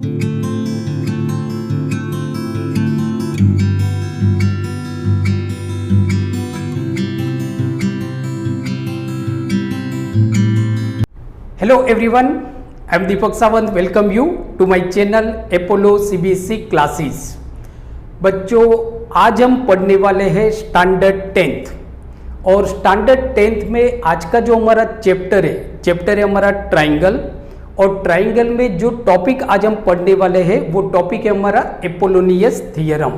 Hello everyone, I am Deepak Sawant. Welcome you to my channel Apollo CBSE Classes. बच्चों, आज हम पढ़ने वाले हैं स्टैंडर्ड 10th और स्टैंडर्ड 10th में आज का जो हमारा चैप्टर है हमारा ट्राइंगल। और ट्राइंगल में जो टॉपिक आज हम पढ़ने वाले हैं वो टॉपिक है हमारा एपोलोनियस थियरम।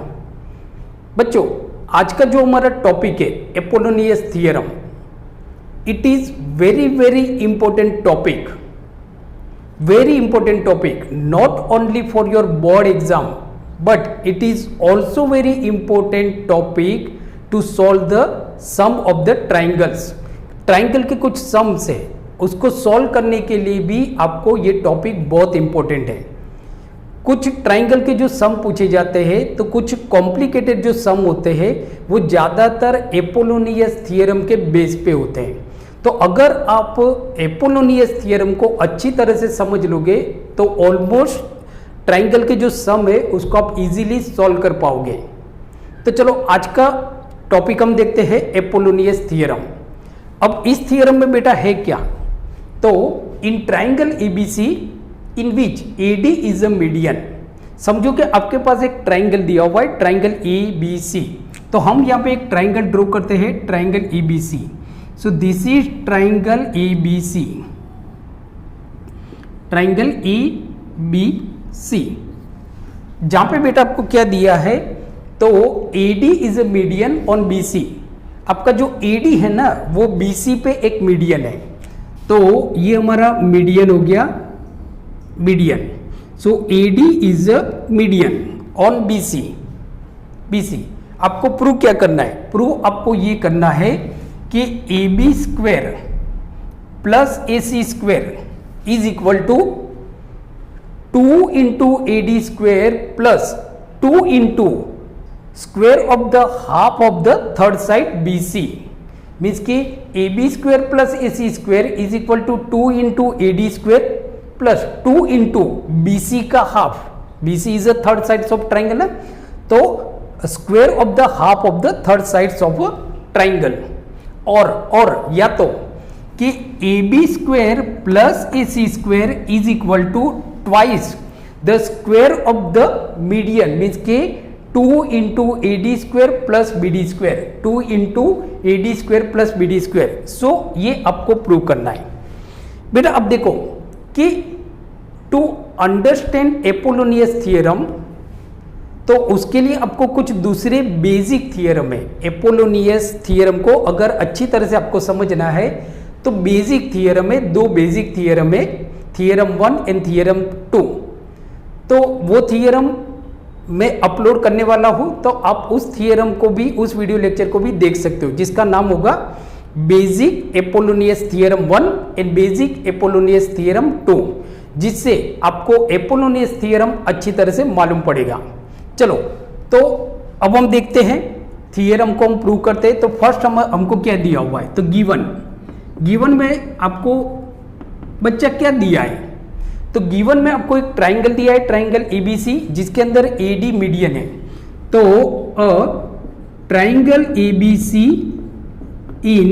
बच्चों, आज का जो हमारा टॉपिक है एपोलोनियस theorem, it is very important topic, not only for your board exam but it is also very important topic to solve the sum of the triangles। Triangle के कुछ सम्स है, उसको सॉल्व करने के लिए भी आपको ये टॉपिक बहुत इंपॉर्टेंट है। कुछ ट्राइंगल के जो सम पूछे जाते हैं तो कुछ कॉम्प्लिकेटेड जो सम होते हैं वो ज़्यादातर एपोलोनियस थियरम के बेस पे होते हैं। तो अगर आप एपोलोनियस थियरम को अच्छी तरह से समझ लोगे तो ऑलमोस्ट ट्राइंगल के जो सम है उसको आप इजीली सॉल्व कर पाओगे। तो चलो आज का टॉपिक हम देखते हैं एपोलोनियस थियरम। अब इस थियरम में बेटा है क्या, तो in triangle ABC in which AD is a median. समझो कि आपके पास एक ट्राइंगल दिया हुआ है, ट्राइंगल एबीसी। तो हम यहाँ पे एक ट्राइंगल ड्रॉ करते हैं, triangle ABC. So this is triangle ABC, triangle ABC, जहां पे बेटा आपको क्या दिया है, तो AD is a median on BC। आपका जो AD है ना वो BC पे एक मीडियन है, तो ये हमारा मीडियन हो गया, median. So AD is a median on BC। आपको प्रूव क्या करना है, प्रूव आपको ये करना है कि AB square plus AC square is equal to 2 into AD square plus 2 into square of the half of the third side BC। Means कि AB square plus AC square is equal to 2 into AD square plus 2 into BC का half. BC is a third sides of triangle, तो square of the half of the third sides of triangle. और या तो कि AB square plus AC square is equal to twice the square of the median. Means के 2 into AD square plus BD square, 2 into AD square plus BD square. So ये आपको prove करना है बेटा। अब देखो कि टू अंडरस्टैंड एपोलोनियस थियरम तो उसके लिए आपको कुछ दूसरे बेसिक थियरम है। एपोलोनियस थियरम को अगर अच्छी तरह से आपको समझना है तो बेसिक थियरम है, दो बेसिक थियरम है, थियरम 1 एंड थियरम 2। तो वो थियरम मैं अपलोड करने वाला हूं, तो आप उस थियरम को भी, उस वीडियो लेक्चर को भी देख सकते हो, जिसका नाम होगा basic Apollonius theorem 1 and basic Apollonius theorem 2, जिससे आपको एपोलोनियस थियरम अच्छी तरह से मालूम पड़ेगा। चलो, तो अब हम देखते हैं थियरम को हम प्रूव करते हैं। तो फर्स्ट हमको क्या दिया हुआ है, तो गिवन में आपको बच्चा क्या दिया है, तो गिवन में आपको एक ट्राइंगल दिया है, ट्राइंगल एबीसी, जिसके अंदर एडी मीडियन है। तो triangle ABC in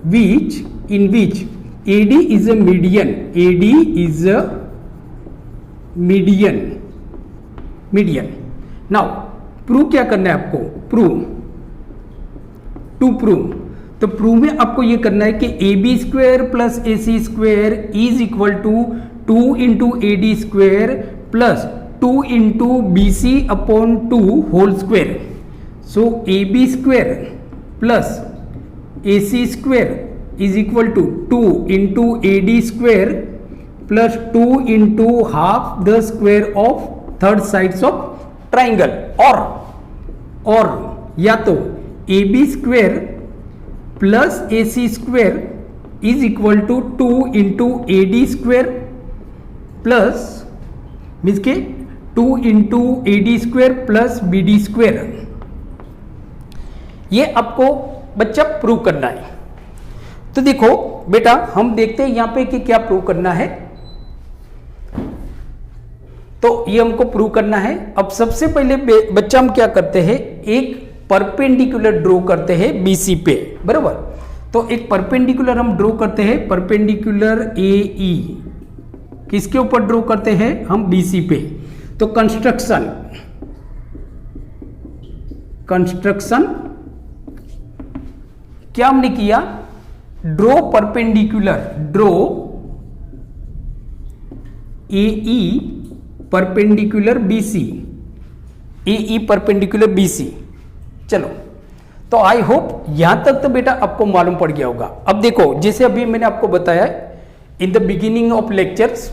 which AD is a median, AD is a median. Now prove क्या करना है आपको, तो प्रूव में आपको ये करना है कि AB square plus AC square is equal to 2 into AD square plus 2 into BC upon 2 whole square. So AB square plus AC square is equal to 2 into AD square plus 2 into half the square of third sides of triangle. और या तो AB square plus AC square is equal to 2 into AD square plus means के 2 into AD square plus BD square. ये आपको बच्चा prove करना है। तो देखो बेटा, हम देखते हैं यहां पे कि क्या प्रूव करना है। तो ये हमको प्रूव करना है। अब सबसे पहले बच्चा हम क्या करते हैं, एक परपेंडिकुलर ड्रॉ करते हैं बीसी पे, बराबर। तो एक परपेंडिकुलर हम ड्रॉ करते हैं, परपेंडिकुलर ए ई किसके ऊपर ड्रॉ करते हैं हम, बीसी पे। तो कंस्ट्रक्शन क्या हमने किया, draw perpendicular, draw a E perpendicular BC, A E perpendicular BC. चलो, तो आई होप यहां तक तो बेटा आपको मालूम पड़ गया होगा। अब देखो, जैसे अभी मैंने आपको बताया in the beginning of lectures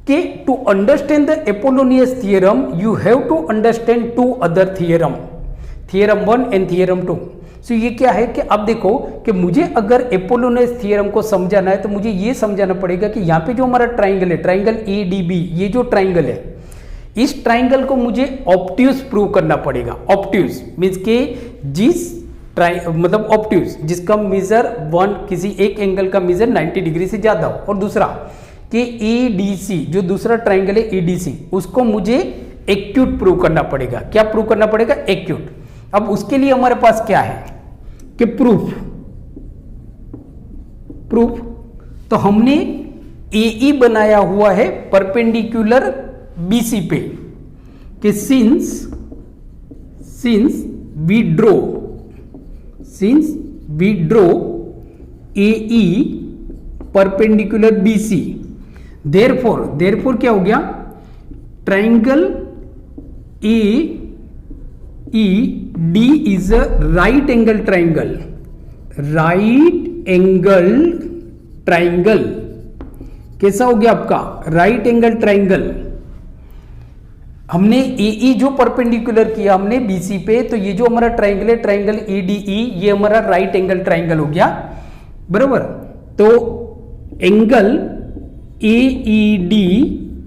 कि to understand the Apollonius theorem you have to understand two other theorem, theorem 1 and theorem 2। So ये क्या है कि अब देखो कि मुझे अगर एपोलोनियस थियरम को समझाना है तो मुझे ये समझाना पड़ेगा कि यहाँ पे जो हमारा ट्राइंगल है, ट्राइंगल ए डी बी, ये जो ट्राइंगल है, इस ट्राइंगल को मुझे ऑब्ट्यूज प्रूव करना पड़ेगा। ऑब्ट्यूज मीन्स के मतलब ऑब्ट्यूज जिसका मेजर किसी एक एंगल का मेजर 90 डिग्री से ज्यादा हो, और दूसरा कि एडीसी जो दूसरा ट्राइंगल है एडीसी, उसको मुझे एक्यूट प्रूव करना पड़ेगा। क्या प्रूव करना पड़ेगा, एक्यूट। अब उसके लिए हमारे पास क्या है कि प्रूफ। तो हमने एई बनाया हुआ है परपेंडिकुलर बीसी पे कि since we draw AE perpendicular BC, therefore क्या हो गया, triangle A E D is a right angle triangle. कैसा हो गया आपका, राइट एंगल ट्राइंगल। हमने एई जो परपेंडिकुलर किया हमने बीसी पे, तो ये जो हमारा ट्राइंगल है, ट्राइंगल एडीई, ये हमारा राइट एंगल ट्राइंगल हो गया, बराबर। तो angle AED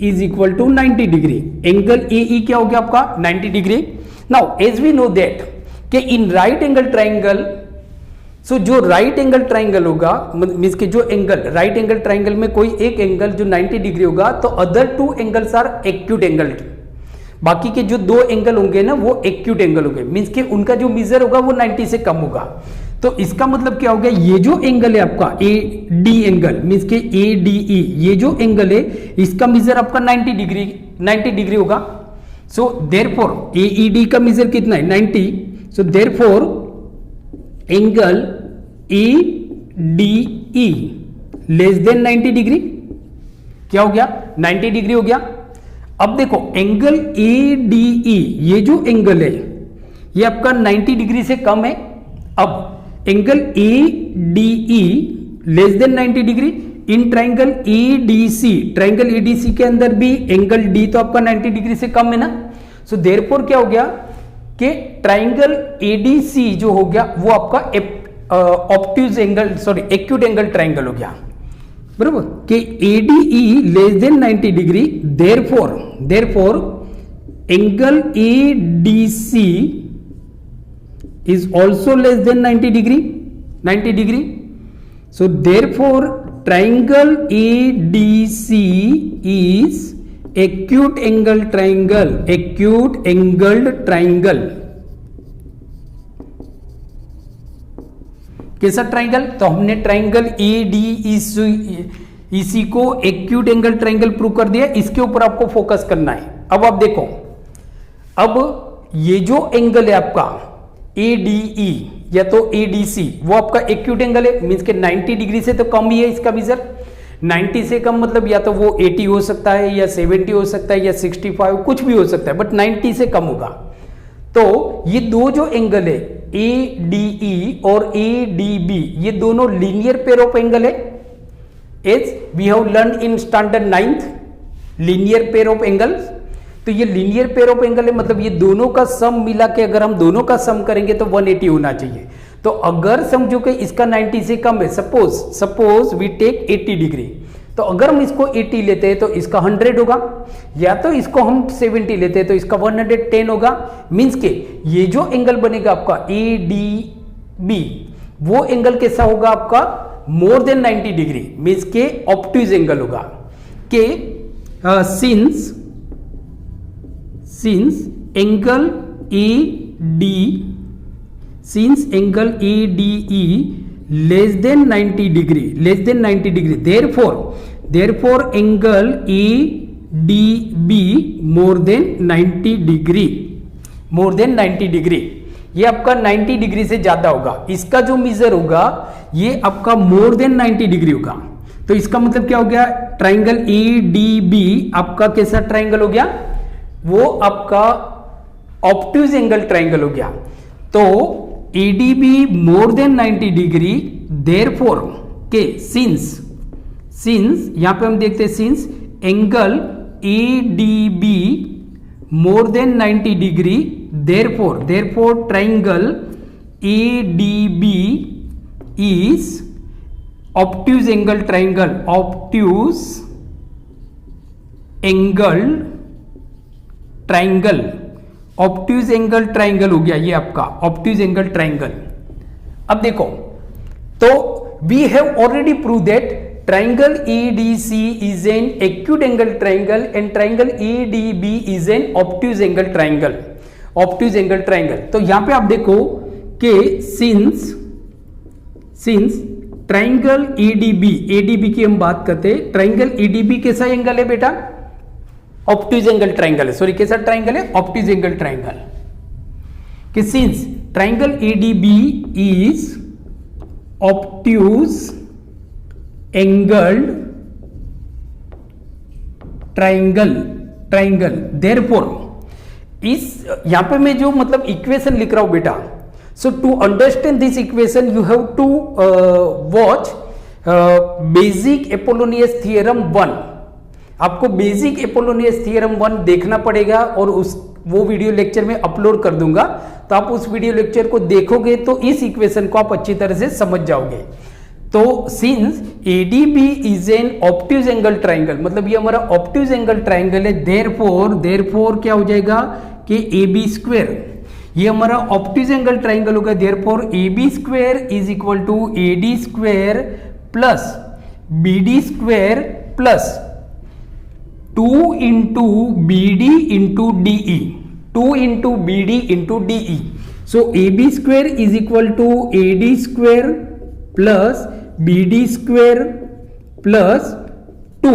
is equal to 90 degree. Angle AE क्या हो गया आपका, 90 degree. Now as we know that कि in right angle triangle, so जो राइट एंगल ट्राइंगल होगा, मीन्स के जो एंगल राइट एंगल ट्राइंगल में कोई एक एंगल जो 90 डिग्री होगा, तो other two angles are acute angle. बाकी के जो दो एंगल होंगे ना वो एक्यूट एंगल होंगे, मीन्स के उनका जो मेजर होगा वो 90 से कम होगा। तो इसका मतलब क्या हो गया, ये जो एंगल है आपका ए डी एंगल, मीन्स के ए डी ई, ये जो एंगल है इसका मेजर आपका 90 डिग्री होगा। सो देयरफॉर एईडी का मेजर कितना है, 90। So therefore angle A D E less than 90 degree, क्या हो गया, 90 डिग्री हो गया। अब देखो एंगल ए डी ई, ये जो एंगल है ये आपका 90 डिग्री से कम है। अब angle A D E less than 90 degree in triangle ADC, triangle ADC के अंदर भी एंगल डी तो आपका 90 डिग्री से कम है ना। सो देयरफॉर क्या हो गया कि ट्राइंगल एडीसी जो हो गया वो आपका obtuse angle, sorry acute angle triangle हो गया, बराबर। कि ADE less than 90 degree, therefore angle ADC is also less than 90 degree. So therefore triangle ADC is acute angled triangle। कैसा ट्राइंगल, तो हमने ट्राइंगल ADEC को एक्यूट एंगल ट्राइंगल प्रूव कर दिया। इसके ऊपर आपको फोकस करना है। अब आप देखो, अब ये जो एंगल है आपका ADE या तो ADC, वो आपका एक्यूट एंगल है, मींस के 90 डिग्री से तो कम ही है इसका मेजर। 90 से कम मतलब या तो वो 80 हो सकता है या 70 हो सकता है या 65, कुछ भी हो सकता है, बट 90 से कम होगा। तो ये दो जो एंगल है ADE और ADB, ये दोनों लीनियर पेयर ऑफ एंगल है। As we have learn in standard 9th, linear pair of angles. तो ये लीनियर पेयर ऑफ एंगल है, मतलब ये दोनों का सम मिला के अगर हम दोनों का सम करेंगे तो 180 होना चाहिए। तो अगर समझो कि इसका 90 से कम है, सपोज वी टेक 80 डिग्री, तो अगर हम इसको 80 लेते हैं तो इसका 100 होगा, या तो इसको हम 70 लेते हैं तो इसका 110 होगा। मींस के ये जो एंगल बनेगा आपका ADB, वो एंगल कैसा होगा आपका, मोर देन 90 डिग्री, मींस के ऑब्ट्यूज एंगल होगा। के since angle ADE less than 90 degree, therefore angle ADB more than 90 degree, ये आपका 90 डिग्री से ज्यादा होगा। इसका जो मेजर होगा ये आपका मोर देन 90 डिग्री होगा। तो इसका मतलब क्या हो गया, ट्राइंगल ADB आपका कैसा ट्राइंगल हो गया, वो आपका ऑब्ट्यूज एंगल ट्राइंगल हो गया। तो ADB more than 90 degree, therefore के सिंस यहां पे हम देखते हैं since angle ADB more than 90 degree, therefore triangle ADB is obtuse angle triangle हो गया ये आपका obtuse angle triangle। अब देखो, तो we have already proved that triangle ADC is an acute angle triangle and triangle ADB is an obtuse angle triangle। तो यहां पे आप देखो कि सिंस ट्राइंगल ADB की हम बात करते हैं, ट्राइंगल ADB कैसा एंगल है बेटा, ऑब्ट्यूज एंगल ट्राइंगल है। सॉरी, कैसा ट्राइंगल है, ऑब्ट्यूज एंगल ट्राइंगल। कि since triangle ADB is obtuse angle triangle, therefore इस यहां पे मैं जो मतलब इक्वेशन लिख रहा हूं बेटा, so to understand this equation you have to watch basic Apollonius theorem 1। आपको बेसिक एपोलोनियस थ्योरम 1 देखना पड़ेगा और वो वीडियो लेक्चर में अपलोड कर दूंगा। तो आप उस वीडियो लेक्चर को देखोगे तो इस इक्वेशन को आप अच्छी तरह से समझ जाओगे। तो since ADB is an obtuse angle triangle, मतलब ये हमारा ऑब्ट्यूज एंगल ट्राइंगल है, देयरफॉर क्या हो जाएगा कि AB स्क्वायर, ये हमारा ऑब्ट्यूज एंगल ट्राइंगल होगा, therefore AB square is equal to AD square plus BD square plus 2 into BD into DE, 2 into BD into DE। So AB square is equal to AD square plus BD square plus 2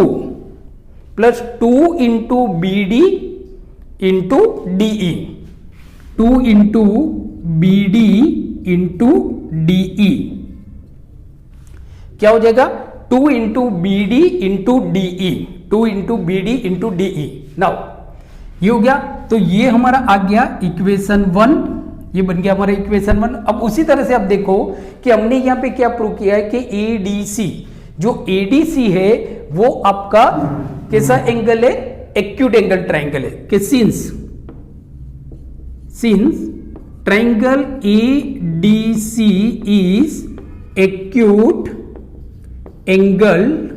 into BD into DE, 2 into BD into DE क्या हो जाएगा, 2 into BD into DE, 2 into BD into DE। Now ये हो गया, तो ये हमारा आ गया इक्वेशन 1, ये बन गया हमारा इक्वेशन 1। अब उसी तरह से आप देखो कि हमने यहां पे क्या प्रूव किया है कि ADC, जो ADC है वो आपका कैसा एंगल है, एक्यूट एंगल ट्राइंगल है। कि since triangle ADC is acute angle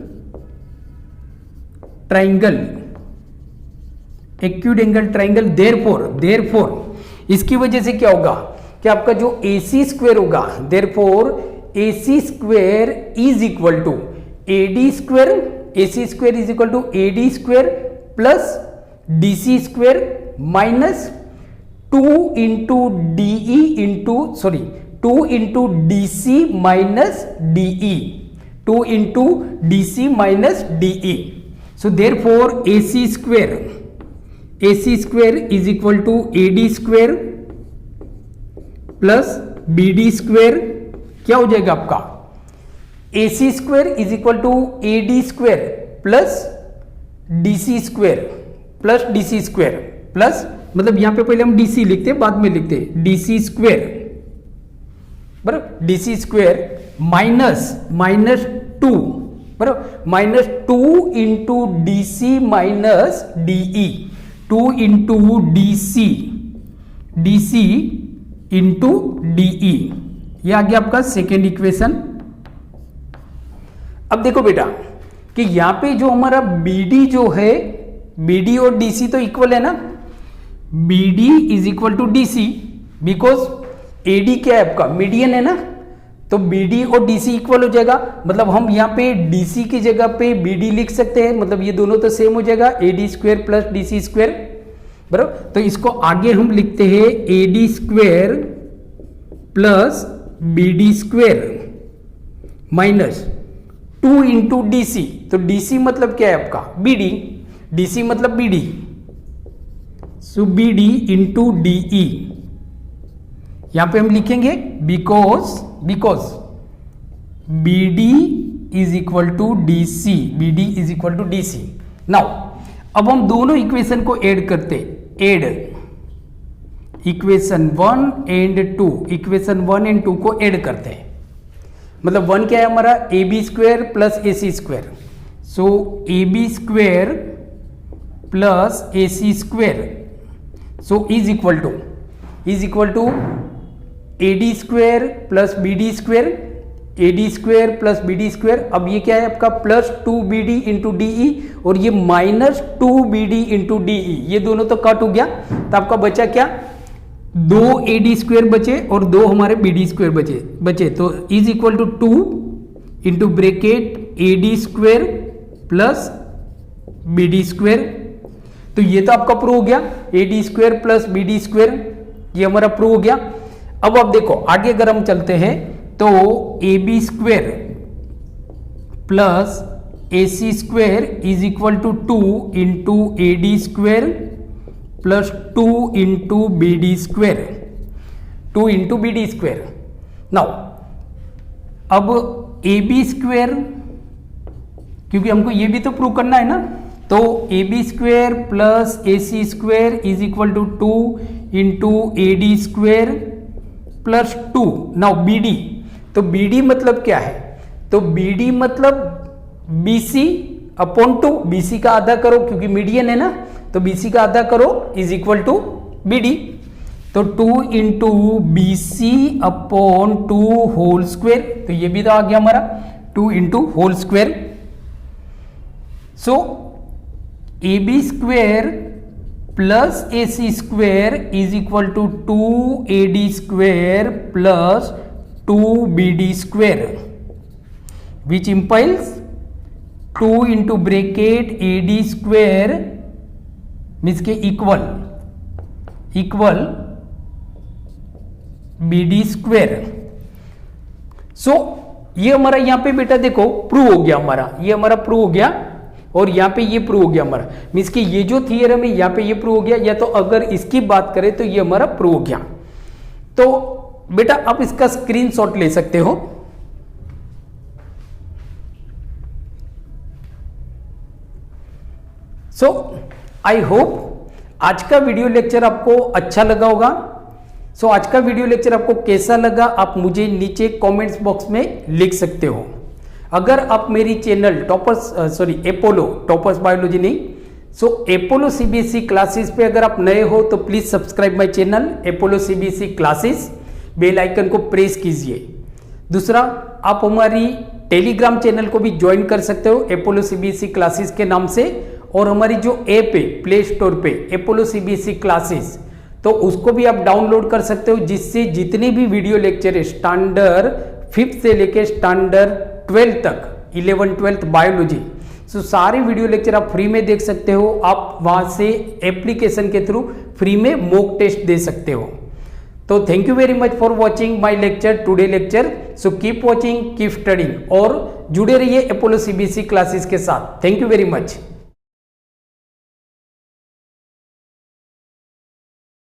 triangle, therefore इसकी वजह से क्या होगा कि आपका जो AC स्क्वायर होगा, therefore AC square is equal to AD square, AC square is equal to AD square plus DC square minus 2 into DC minus DE, 2 into DC minus DE। So therefore AC square is equal to AD square plus BD square क्या हो जाएगा आपका, AC square is equal to AD square plus DC square plus मतलब यहां पे पहले हम DC लिखते हैं बाद में लिखते हैं DC स्क्वायर, बराबर DC स्क्वायर माइनस 2, बराबर -2 into DC minus DE, 2 into DC into DE, ये आ गया आपका सेकेंड इक्वेशन। अब देखो बेटा कि यहां पे जो हमारा BD जो है, BD और DC तो इक्वल है ना, BD is equal to DC because AD क्या है आपका मीडियन है ना, तो BD और DC इक्वल हो जाएगा, मतलब हम यहाँ पे DC की जगह पे BD लिख सकते हैं, मतलब ये दोनों तो सेम हो जाएगा, AD square plus DC square, बराबर। तो इसको आगे हम लिखते हैं AD square plus BD square minus 2 into DC। तो DC मतलब क्या है आपका BD, DC मतलब BD, so BD into DE। यहां पे हम लिखेंगे because BD is equal to DC, BD is equal to DC। Now अब हम दोनों इक्वेशन को ऐड करते, add equation 1 and 2, equation 1 and 2 को ऐड करते हैं। मतलब 1 क्या है हमारा, AB square plus AC square, so AB square plus AC square, so is equal to AD square plus BD square, AD square plus BD square. अब ये क्या है आपका प्लस 2BD इंटू DE, और ये माइनस 2BD इंटू DE, ये दोनों तो कट हो गया, तो आपका बचा क्या, 2 AD स्क्वायर बचे और 2 हमारे BD स्क्वायर बचे, तो is equal to 2 into bracket AD square plus BD square. तो ये तो आपका प्रूव हो गया, AD square plus BD square, ये हमारा प्रूव हो गया। अब आप देखो आगे अगर हम चलते हैं तो AB square plus AC square is equal to 2 into AD square plus 2 into BD square, 2 into BD square. Now अब AB स्क्वायर, क्योंकि हमको ये भी तो प्रूव करना है ना, तो AB square plus AC square is equal to 2 into AD square plus 2। Now BD, तो BD मतलब क्या है, तो BD मतलब BC अपॉन 2, BC का आधा करो क्योंकि मीडियन है ना, तो BC का आधा करो इज इक्वल टू BD, तो 2 into BC upon 2 whole square, तो ये भी तो आ गया हमारा 2 into whole square. So AB square plus AC square is equal to 2AD square plus 2BD square, which implies 2 into bracket AD square means के equal BD square. So ये हमारा यहां पे बेटा देखो प्रूव हो गया, हमारा ये हमारा प्रूव हो गया, और यहां पे ये प्रूव हो गया हमारा, मीन्स कि ये जो थियरम है यहां पे ये प्रूव हो गया, या तो अगर इसकी बात करें तो ये हमारा प्रूव हो गया। तो बेटा आप इसका स्क्रीनशॉट ले सकते हो। सो आई होप आज का वीडियो लेक्चर आपको अच्छा लगा होगा। सो आज का वीडियो लेक्चर आपको कैसा लगा आप मुझे नीचे कमेंट्स बॉक्स में लिख सकते हो। अगर आप मेरी चैनल अपोलो टॉपर्स बायोलॉजी नहीं, सो अपोलो CBSE क्लासेस पे अगर आप नए हो तो please subscribe my channel Apollo CBSE classes, bell icon को प्रेस कीजिए। दूसरा, आप हमारी टेलीग्राम चैनल को भी ज्वाइन कर सकते हो अपोलो CBSE क्लासेस के नाम से, और हमारी जो ऐप है प्ले स्टोर पे अपोलो CBSE क्लासेस, तो उसको भी आप डाउनलोड कर सकते हो, जिससे जितने भी वीडियो लेक्चर है स्टैंडर्ड 5th से लेके स्टैंडर्ड 12th तक, 11th 12th बायोलॉजी, सो सारे वीडियो लेक्चर आप फ्री में देख सकते हो। आप वहां से एप्लीकेशन के थ्रू फ्री में मॉक टेस्ट दे सकते हो। तो thank you very much for watching my lecture, today lecture. So keep watching, keep studying, और जुड़े रहिए अपोलो CBSE क्लासेस के साथ। Thank you very much.